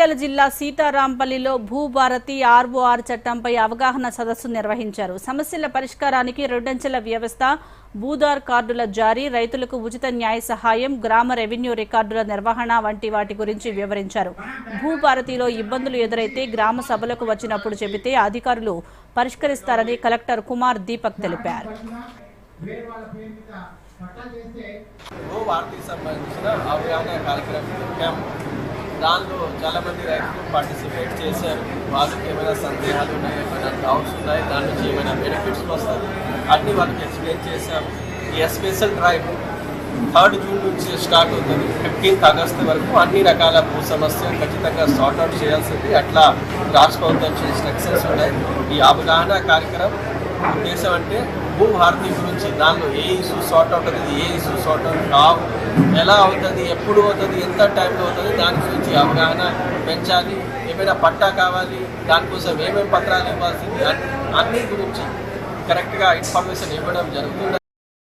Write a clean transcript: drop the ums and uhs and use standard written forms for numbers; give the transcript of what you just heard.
మంచిర్యాల జిల్లా సీతారాంపల్లిలో భూభారతి ఆర్ఓఆర్ చట్టంపై అవగాహన సదస్సు నిర్వహించారు. సమస్యల పరిష్కారానికి రెండంచెల వ్యవస్థ, భూదార్ కార్డుల జారీ, రైతులకు ఉచిత న్యాయ సహాయం, గ్రామ రెవెన్యూ రికార్డుల నిర్వహణ వంటి వాటి గురించి వివరించారు. భూభారతిలో ఇబ్బందులు ఎదురైతే గ్రామ సభలకు వచ్చినప్పుడు చెబితే అధికారులు పరిష్కరిస్తారని కలెక్టర్ కుమార్ దీపక్ తెలిపారు. దానిలో చాలామంది రైతులు పార్టిసిపేట్ చేశారు. వాళ్ళకి ఏమైనా సందేహాలు ఉన్నాయి, ఏమైనా డౌట్స్ ఉన్నాయి, దాని నుంచి ఏమైనా బెనిఫిట్స్ వస్తుంది అన్నీ వాళ్ళకి ఎక్స్ప్లెయిన్ చేశాము. ఈ స్పెషల్ డ్రైవ్ 3 జూన్ నుంచి స్టార్ట్ అవుతుంది. 15 ఆగస్టు వరకు అన్ని రకాల భూ సమస్యలు ఖచ్చితంగా సార్ట్అవుట్ చేయాల్సింది. అట్లా రాష్ట్ర ప్రభుత్వం నుంచి ఇన్స్ట్రక్షన్స్ ఉన్నాయి. ఈ అవగాహన కార్యక్రమం ఉద్దేశం అంటే భూభారతి గురించి, దానిలో ఏ ఇష్యూ సార్ట్అవుట్ అవుతుంది, ఏ ఇష్యూ సార్ట్అవుట్ కావు, ఎలా అవుతుంది, ఎప్పుడు అవుతుంది, ఎంత టైంలో అవుతుంది, దాని గురించి అవగాహన పెంచాలి. ఏమైనా పట్టా కావాలి, దానికోసం ఏమేమి పత్రాలు ఇవ్వాల్సింది, అన్ని గురించి కరెక్ట్గా ఇన్ఫర్మేషన్ ఇవ్వడం జరుగుతుంది.